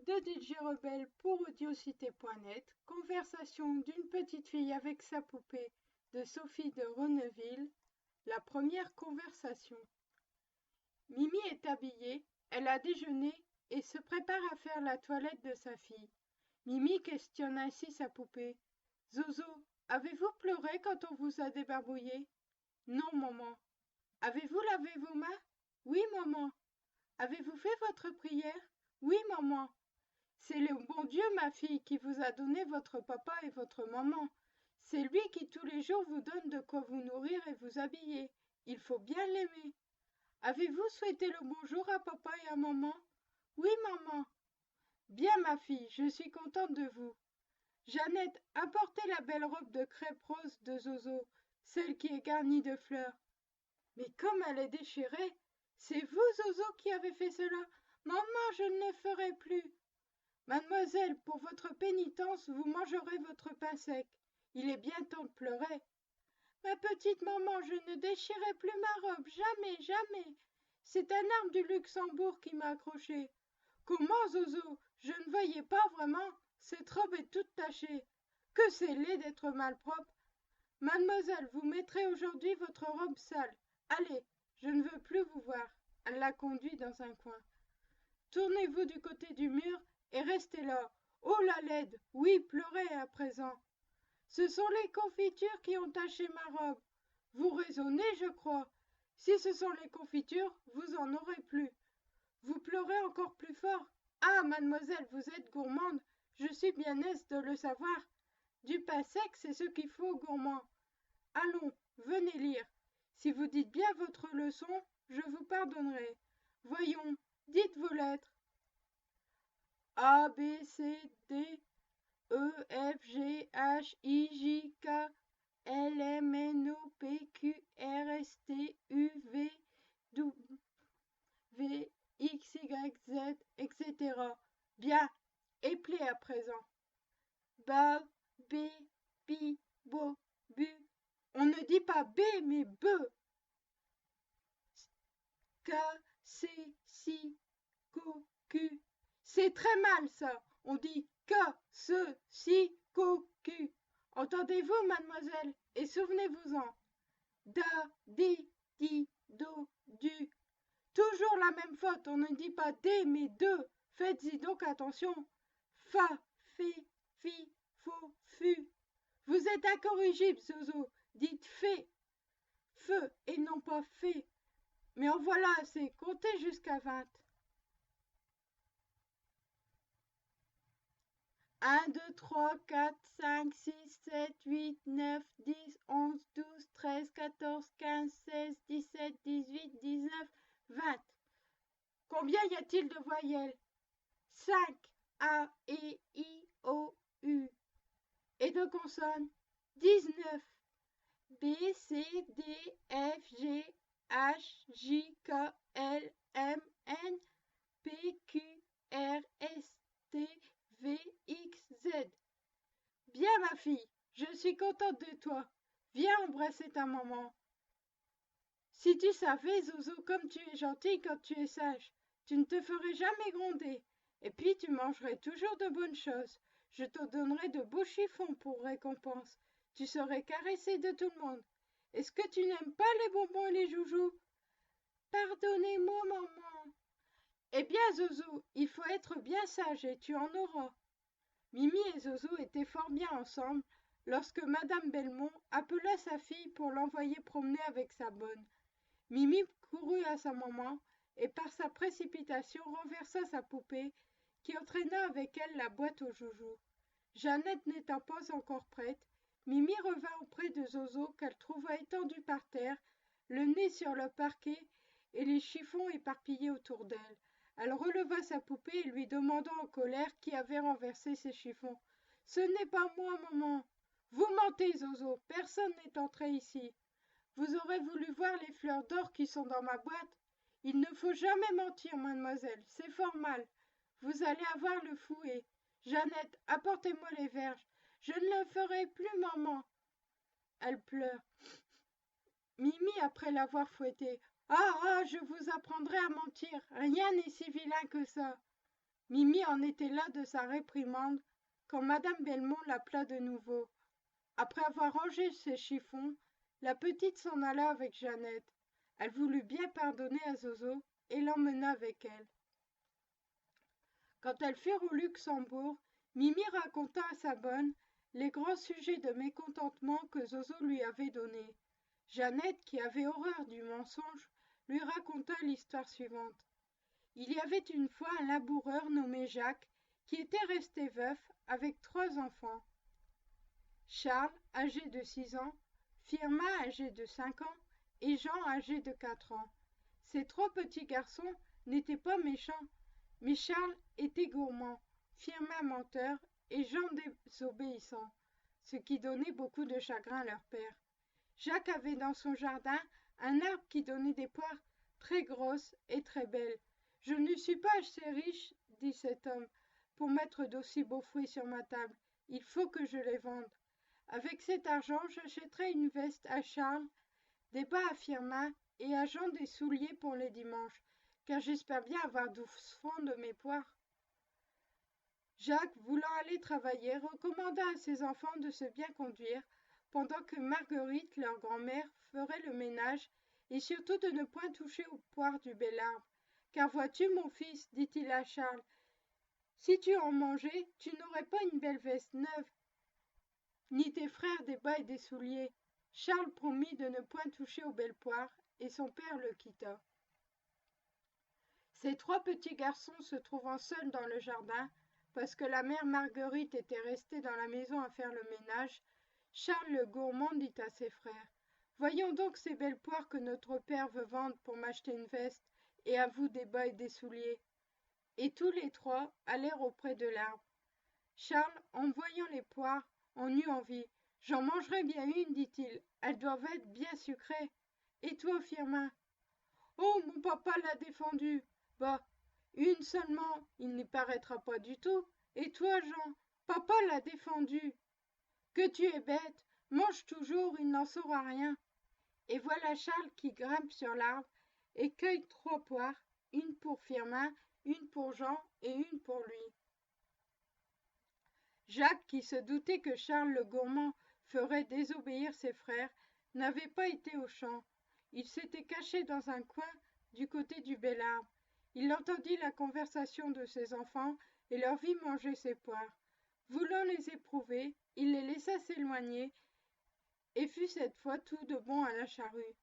de DJ Rebelle pour Audiocité.net, conversation d'une petite fille avec sa poupée de Sophie de Ronneville, la première conversation. Mimi est habillée, elle a déjeuné et se prépare à faire la toilette de sa fille. Mimi questionne ainsi sa poupée. Zozo, avez-vous pleuré quand on vous a débarbouillé? Non, maman. Avez-vous lavé vos mains? Oui, maman. Avez-vous fait votre prière? Oui, maman. C'est le bon Dieu, ma fille, qui vous a donné votre papa et votre maman. C'est lui qui tous les jours vous donne de quoi vous nourrir et vous habiller. Il faut bien l'aimer. Avez-vous souhaité le bonjour à papa et à maman? Oui, maman. Bien, ma fille, je suis contente de vous. Jeannette, apportez la belle robe de crêpe rose de Zozo, celle qui est garnie de fleurs. Mais comme elle est déchirée, c'est vous, Zozo, qui avez fait cela. Maman, je ne le ferai plus. Mademoiselle, pour votre pénitence, vous mangerez votre pain sec. Il est bien temps de pleurer. Ma petite maman, je ne déchirerai plus ma robe, jamais, jamais. C'est un arbre du Luxembourg qui m'a accrochée. Comment, Zozo? Je ne voyais pas vraiment. Cette robe est toute tachée. Que c'est laid d'être malpropre. Mademoiselle, vous mettrez aujourd'hui votre robe sale. Allez, je ne veux plus vous voir. Elle la conduit dans un coin. Tournez-vous du côté du mur et restez là. Oh la laide, oui, pleurez à présent. Ce sont les confitures qui ont taché ma robe. Vous raisonnez, je crois. Si ce sont les confitures, vous en aurez plus. Vous pleurez encore plus fort. Ah, mademoiselle, vous êtes gourmande. Je suis bien aise de le savoir. Du pain sec, c'est ce qu'il faut aux gourmands. Allons, venez lire. Si vous dites bien votre leçon, je vous pardonnerai. Voyons, dites vos lettres. A, B, C, D, E, F, G, H, I, J, K, L, M, N, O, P, Q, R, S, T, U, V, W, X, Y, Z, etc. Bien, éplez à présent. Ba, B, Bi, Bo, Bu. On ne dit pas B, mais be. K, C, Si, Co, Q. C'est très mal ça. On dit K, ce, si, co, Q. Entendez-vous, mademoiselle? Et souvenez-vous-en. Da, di, do, du. Toujours la même faute. On ne dit pas des, mais de. Faites-y donc attention. Fa, fi, fi, fo, fu. Vous êtes incorrigible, Zozo. Dites fait. Feu et non pas fait. Mais en voilà assez. Comptez jusqu'à 20. 1, 2, 3, 4, 5, 6, 7, 8, 9, 10, 11, 12, 13, 14, 15, 16, 17, 18, 19, 20. Combien y a-t-il de voyelles? 5. A, E, I, O, U. Et de consonnes? 19. B, C, D, F, G, H, J, K, L, M, N, P, Q, R, S, T, V, X, Z. Bien, ma fille, je suis contente de toi. Viens embrasser ta maman. Si tu savais, Zozo, comme tu es gentille quand tu es sage, tu ne te ferais jamais gronder. Et puis tu mangerais toujours de bonnes choses. Je te donnerais de beaux chiffons pour récompense. Tu serais caressée de tout le monde. Est-ce que tu n'aimes pas les bonbons et les joujoux? Pardonnez-moi, maman. Eh bien, Zozo, il faut être bien sage et tu en auras. Mimi et Zozo étaient fort bien ensemble lorsque madame Belmont appela sa fille pour l'envoyer promener avec sa bonne. Mimi courut à sa maman et par sa précipitation renversa sa poupée qui entraîna avec elle la boîte aux joujoux. Jeannette n'étant pas encore prête, Mimi revint auprès de Zozo qu'elle trouva étendu par terre, le nez sur le parquet et les chiffons éparpillés autour d'elle. Elle releva sa poupée et lui demanda en colère qui avait renversé ses chiffons. « Ce n'est pas moi, maman. »« Vous mentez, Zozo, personne n'est entré ici. »« Vous aurez voulu voir les fleurs d'or qui sont dans ma boîte. Il ne faut jamais mentir, mademoiselle, c'est fort mal. Vous allez avoir le fouet. Jeannette, apportez-moi les verges. Je ne le ferai plus, maman. » Elle pleure. Mimi, après l'avoir fouettée. « Ah, ah, je vous apprendrai à mentir. Rien n'est si vilain que ça. » Mimi en était là de sa réprimande quand madame Belmont l'appela de nouveau. Après avoir rangé ses chiffons, la petite s'en alla avec Jeannette. Elle voulut bien pardonner à Zozo et l'emmena avec elle. Quand elles furent au Luxembourg, Mimi raconta à sa bonne les grands sujets de mécontentement que Zozo lui avait donnés. Jeannette, qui avait horreur du mensonge, lui raconta l'histoire suivante. Il y avait une fois un laboureur nommé Jacques qui était resté veuf avec 3 enfants. Charles, âgé de 6 ans, Firmin, âgé de 5 ans, et Jean, âgé de 4 ans. Ces 3 petits garçons n'étaient pas méchants, mais Charles était gourmand, Firmin menteur et Jean désobéissant, ce qui donnait beaucoup de chagrin à leur père. Jacques avait dans son jardin un arbre qui donnait des poires très grosses et très belles. « Je ne suis pas assez riche, dit cet homme, pour mettre d'aussi beaux fruits sur ma table. Il faut que je les vende. Avec cet argent, j'achèterai une veste à Charles, des bas à Firmin et à Jean des souliers pour les dimanches, car j'espère bien avoir 12 francs de mes poires. » Jacques, voulant aller travailler, recommanda à ses enfants de se bien conduire, pendant que Marguerite, leur grand-mère, ferait le ménage, et surtout de ne point toucher aux poires du bel arbre. Car vois-tu, mon fils, dit-il à Charles, si tu en mangeais, tu n'aurais pas une belle veste neuve, ni tes frères des bas et des souliers. Charles promit de ne point toucher aux belles poires, et son père le quitta. Ces 3 petits garçons se trouvant seuls dans le jardin, parce que la mère Marguerite était restée dans la maison à faire le ménage, Charles le gourmand dit à ses frères, « Voyons donc ces belles poires que notre père veut vendre pour m'acheter une veste, et à vous des bas et des souliers. » Et tous les 3 allèrent auprès de l'arbre. Charles, en voyant les poires, en eut envie. « J'en mangerai bien une, dit-il, elles doivent être bien sucrées. Et toi, Firmin ? » « Oh, mon papa l'a défendu. » « Bah, une seulement, il n'y paraîtra pas du tout. Et toi, Jean, papa l'a défendu. »« Que tu es bête, mange toujours, il n'en saura rien. » Et voilà Charles qui grimpe sur l'arbre et cueille 3 poires, une pour Firmin, une pour Jean et une pour lui. Jacques, qui se doutait que Charles le gourmand ferait désobéir ses frères, n'avait pas été au champ. Il s'était caché dans un coin du côté du bel arbre. Il entendit la conversation de ses enfants et leur vit manger ses poires. Voulant les éprouver, il les laissa s'éloigner et fut cette fois tout de bon à la charrue.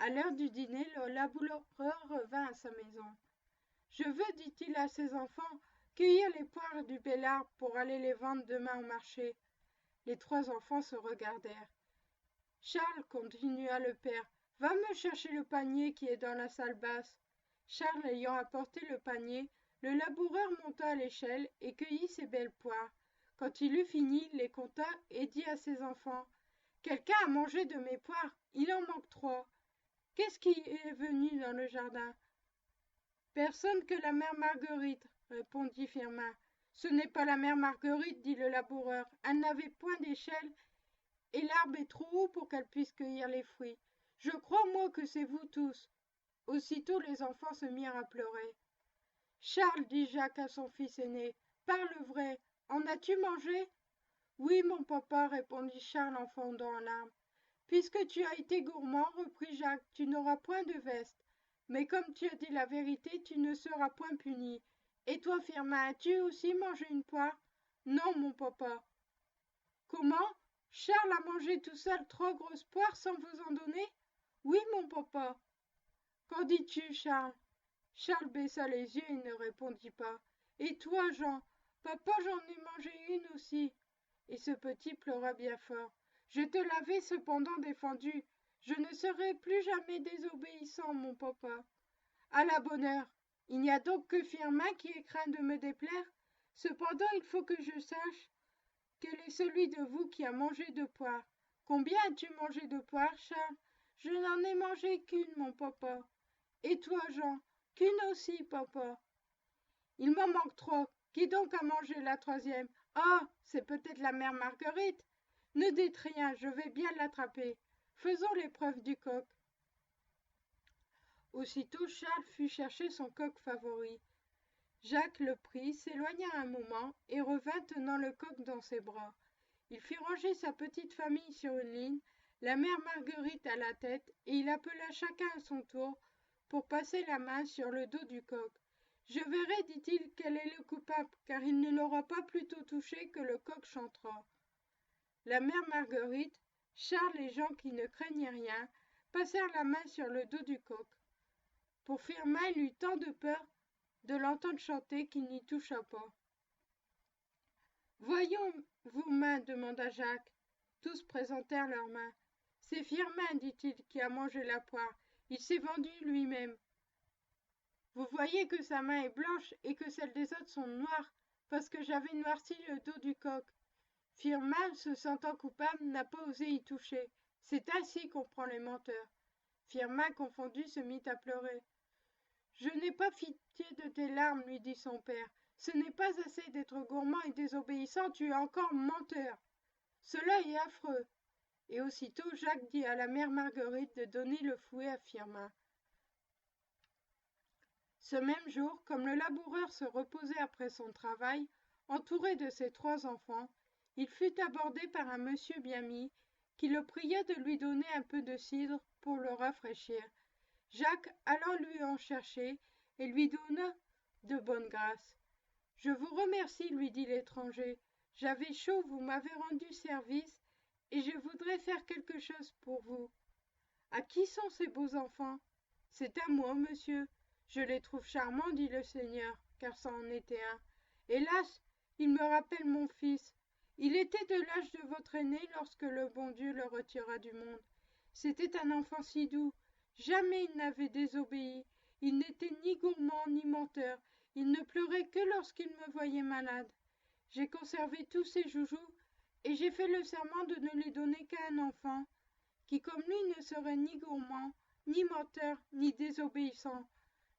À l'heure du dîner, le laboureur revint à sa maison. « Je veux, dit-il à ses enfants, cueillir les poires du bel arbre pour aller les vendre demain au marché. » Les 3 enfants se regardèrent. « Charles, continua le père, va me chercher le panier qui est dans la salle basse. » Charles ayant apporté le panier, le laboureur monta à l'échelle et cueillit ses belles poires. Quand il eut fini, il les compta et dit à ses enfants, « Quelqu'un a mangé de mes poires, il en manque 3. Qu'est-ce qui est venu dans le jardin ?»« Personne que la mère Marguerite, répondit Firmin. « Ce n'est pas la mère Marguerite, dit le laboureur. Elle n'avait point d'échelle et l'arbre est trop haut pour qu'elle puisse cueillir les fruits. Je crois, moi, que c'est vous tous. » Aussitôt les enfants se mirent à pleurer. « Charles, dit Jacques à son fils aîné, parle vrai, en as-tu mangé ?»« Oui, mon papa, répondit Charles en fondant en larmes. »« Puisque tu as été gourmand, reprit Jacques, tu n'auras point de veste. Mais comme tu as dit la vérité, tu ne seras point puni. Et toi, Firmin, as-tu aussi mangé une poire ? » ?»« Non, mon papa. »« Comment ? Charles a mangé tout seul 3 grosses poires sans vous en donner ? » ?»« Oui, mon papa. »« Qu'en dis-tu, Charles ? » Charles baissa les yeux et ne répondit pas. « Et toi, Jean ? Papa, j'en ai mangé une aussi. » Et ce petit pleura bien fort. « Je te l'avais cependant défendu. Je ne serai plus jamais désobéissant, mon papa. » « À la bonne heure. Il n'y a donc que Firmin qui ait craint de me déplaire. Cependant, il faut que je sache quel est celui de vous qui a mangé de poires. Combien as-tu mangé de poires, Charles ? » « Je n'en ai mangé qu'une, mon papa. »« Et toi, Jean ? » ?»« Qu'une aussi, papa. »« Il m'en manque 3. Qui donc a mangé la 3e ? » ?»« Ah, c'est peut-être la mère Marguerite. » »« Ne dites rien, je vais bien l'attraper. Faisons l'épreuve du coq. » Aussitôt Charles fut chercher son coq favori. Jacques le prit, s'éloigna un moment et revint tenant le coq dans ses bras. Il fit ranger sa petite famille sur une ligne, la mère Marguerite à la tête, et il appela chacun à son tour pour passer la main sur le dos du coq. Je verrai, dit-il, quel est le coupable, car il ne l'aura pas plus tôt touché que le coq chantera. La mère Marguerite, Charles et Jean qui ne craignaient rien, passèrent la main sur le dos du coq. Pour Firmin, il eut tant de peur de l'entendre chanter qu'il n'y toucha pas. Voyons vos mains, demanda Jacques. Tous présentèrent leurs mains. C'est Firmin, dit-il, qui a mangé la poire. Il s'est vendu lui-même. Vous voyez que sa main est blanche et que celles des autres sont noires, parce que j'avais noirci le dos du coq. Firmin, se sentant coupable, n'a pas osé y toucher. C'est ainsi qu'on prend les menteurs. Firmin, confondu, se mit à pleurer. Je n'ai pas pitié de tes larmes, lui dit son père. Ce n'est pas assez d'être gourmand et désobéissant, tu es encore menteur. Cela est affreux. Et aussitôt Jacques dit à la mère Marguerite de donner le fouet à Firmin. Ce même jour, comme le laboureur se reposait après son travail, entouré de ses 3 enfants, il fut abordé par un monsieur bien mis, qui le pria de lui donner un peu de cidre pour le rafraîchir. Jacques alla lui en chercher et lui donna de bonne grâce. « Je vous remercie, lui dit l'étranger. J'avais chaud, vous m'avez rendu service, et je voudrais faire quelque chose pour vous. À qui sont ces beaux enfants? C'est à moi, monsieur. Je les trouve charmants, dit le seigneur, car ça en était un. Hélas, il me rappelle mon fils. Il était de l'âge de votre aîné lorsque le bon Dieu le retira du monde. C'était un enfant si doux. Jamais il n'avait désobéi. Il n'était ni gourmand ni menteur. Il ne pleurait que lorsqu'il me voyait malade. J'ai conservé tous ses joujoux et j'ai fait le serment de ne les donner qu'à un enfant, qui comme lui ne serait ni gourmand, ni menteur, ni désobéissant.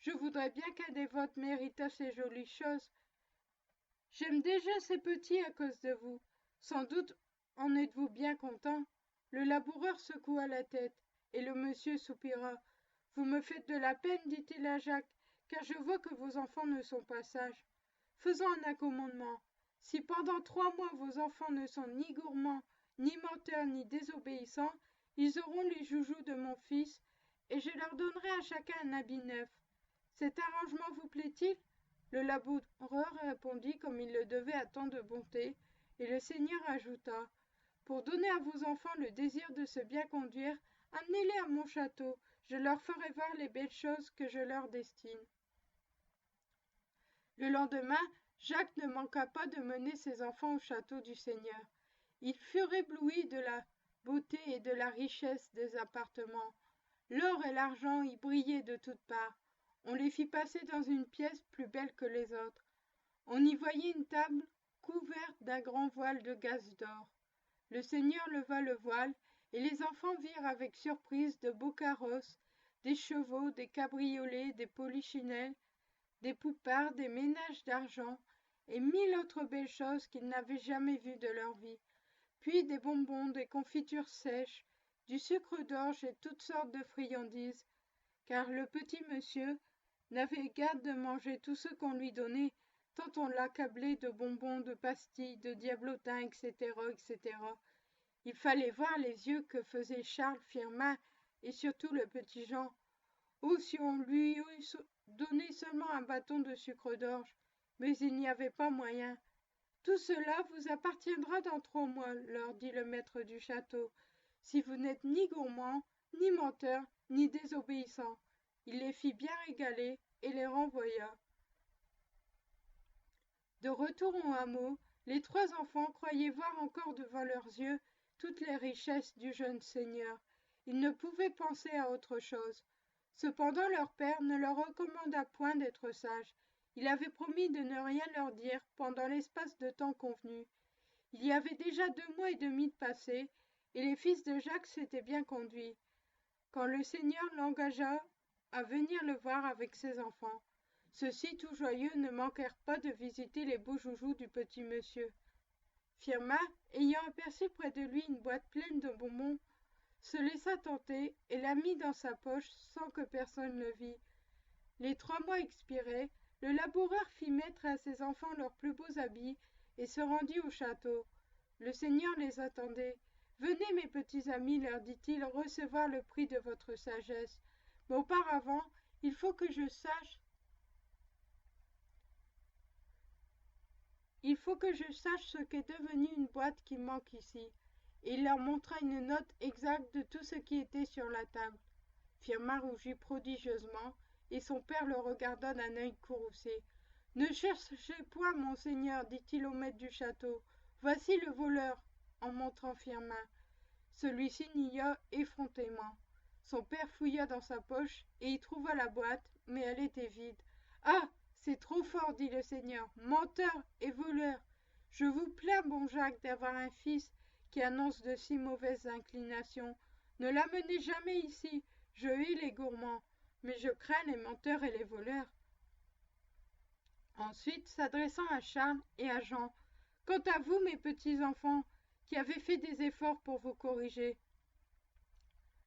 Je voudrais bien qu'un des vôtres méritât ces jolies choses. J'aime déjà ces petits à cause de vous. Sans doute en êtes-vous bien content. Le laboureur secoua la tête, et le monsieur soupira. Vous me faites de la peine, dit-il à Jacques, car je vois que vos enfants ne sont pas sages. Faisons un accommodement. Si pendant 3 mois vos enfants ne sont ni gourmands, ni menteurs, ni désobéissants, ils auront les joujoux de mon fils, et je leur donnerai à chacun un habit neuf. Cet arrangement vous plaît-il? Le laboureur répondit comme il le devait à tant de bonté, et le seigneur ajouta, pour donner à vos enfants le désir de se bien conduire, amenez-les à mon château, je leur ferai voir les belles choses que je leur destine. Le lendemain, Jacques ne manqua pas de mener ses enfants au château du seigneur. Ils furent éblouis de la beauté et de la richesse des appartements. L'or et l'argent y brillaient de toutes parts. On les fit passer dans une pièce plus belle que les autres. On y voyait une table couverte d'un grand voile de gaze d'or. Le seigneur leva le voile, et les enfants virent avec surprise de beaux carrosses, des chevaux, des cabriolets, des polichinelles, des poupards, des ménages d'argent, et 1000 autres belles choses qu'ils n'avaient jamais vues de leur vie. Puis des bonbons, des confitures sèches, du sucre d'orge et toutes sortes de friandises, car le petit monsieur n'avait garde de manger tout ce qu'on lui donnait, tant on l'accablait de bonbons, de pastilles, de diablotins, etc., etc. Il fallait voir les yeux que faisaient Charles, Firmin et surtout le petit Jean. Oh, si on lui eût donné seulement un bâton de sucre d'orge, mais il n'y avait pas moyen. Tout cela vous appartiendra dans 3 mois, leur dit le maître du château, si vous n'êtes ni gourmand, ni menteur, ni désobéissant. Il les fit bien régaler et les renvoya. De retour au hameau, les 3 enfants croyaient voir encore devant leurs yeux toutes les richesses du jeune seigneur. Ils ne pouvaient penser à autre chose. Cependant leur père ne leur recommanda point d'être sages. Il avait promis de ne rien leur dire pendant l'espace de temps convenu. Il y avait déjà 2 mois et demi de passé, et les fils de Jacques s'étaient bien conduits, quand le seigneur l'engagea à venir le voir avec ses enfants. Ceux-ci, tout joyeux, ne manquèrent pas de visiter les beaux joujoux du petit monsieur. Firmin, ayant aperçu près de lui une boîte pleine de bonbons, se laissa tenter et la mit dans sa poche sans que personne le vît. Les 3 mois expiraient, Le laboureur fit mettre à ses enfants leurs plus beaux habits et se rendit au château. Le Seigneur les attendait. « Venez, mes petits amis, leur dit-il, recevoir le prix de votre sagesse. Mais auparavant, il faut que je sache ce qu'est devenue une boîte qui manque ici. » Et il leur montra une note exacte de tout ce qui était sur la table. Firmin rougit prodigieusement, et son père le regarda d'un œil courroucé. « Ne cherchez point, monseigneur, dit-il au maître du château. Voici le voleur, en montrant Firmin. Celui-ci nia effrontément. Son père fouilla dans sa poche, et y trouva la boîte, mais elle était vide. « Ah, c'est trop fort, dit le seigneur, menteur et voleur. Je vous plains, bon Jacques, d'avoir un fils qui annonce de si mauvaises inclinations. Ne l'amenez jamais ici, je hais les gourmands, mais je crains les menteurs et les voleurs. » Ensuite, s'adressant à Charles et à Jean, « Quant à vous, mes petits enfants, qui avez fait des efforts pour vous corriger,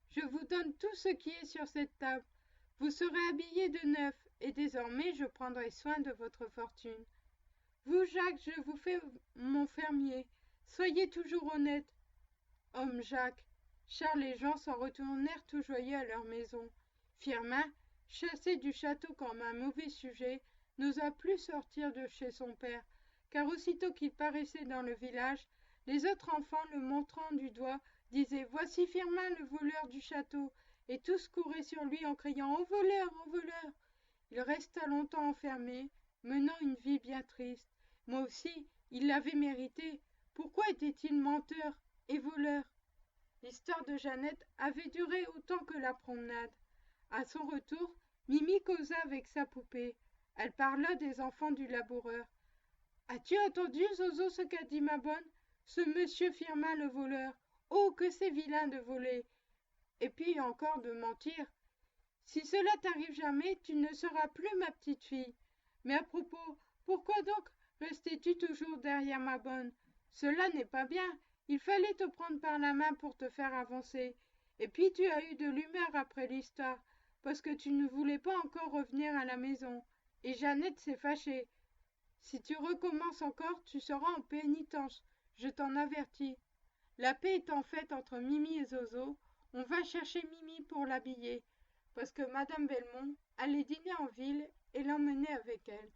je vous donne tout ce qui est sur cette table. Vous serez habillés de neuf, et désormais je prendrai soin de votre fortune. Vous, Jacques, je vous fais mon fermier. Soyez toujours honnête. » Homme Jacques, Charles et Jean s'en retournèrent tout joyeux à leur maison. Firmin, chassé du château comme un mauvais sujet, n'osa plus sortir de chez son père, car aussitôt qu'il paraissait dans le village, les autres enfants, le montrant du doigt, disaient « Voici Firmin, le voleur du château !» et tous couraient sur lui en criant « Au voleur, au voleur !» Il resta longtemps enfermé, menant une vie bien triste. Moi aussi, il l'avait mérité. Pourquoi était-il menteur et voleur? L'histoire de Jeannette avait duré autant que la promenade. À son retour, Mimi causa avec sa poupée. Elle parla des enfants du laboureur. « As-tu entendu, Zozo, ce qu'a dit ma bonne? Ce monsieur Firmin le voleur. Oh, que c'est vilain de voler! Et puis encore de mentir. Si cela t'arrive jamais, tu ne seras plus ma petite fille. Mais à propos, pourquoi donc restais-tu toujours derrière ma bonne? Cela n'est pas bien. Il fallait te prendre par la main pour te faire avancer. Et puis tu as eu de l'humeur après l'histoire, parce que tu ne voulais pas encore revenir à la maison. Et Jeannette s'est fâchée. Si tu recommences encore, tu seras en pénitence, je t'en avertis. La paix étant faite entre Mimi et Zozo, on va chercher Mimi pour l'habiller, parce que Madame Belmont allait dîner en ville et l'emmenait avec elle.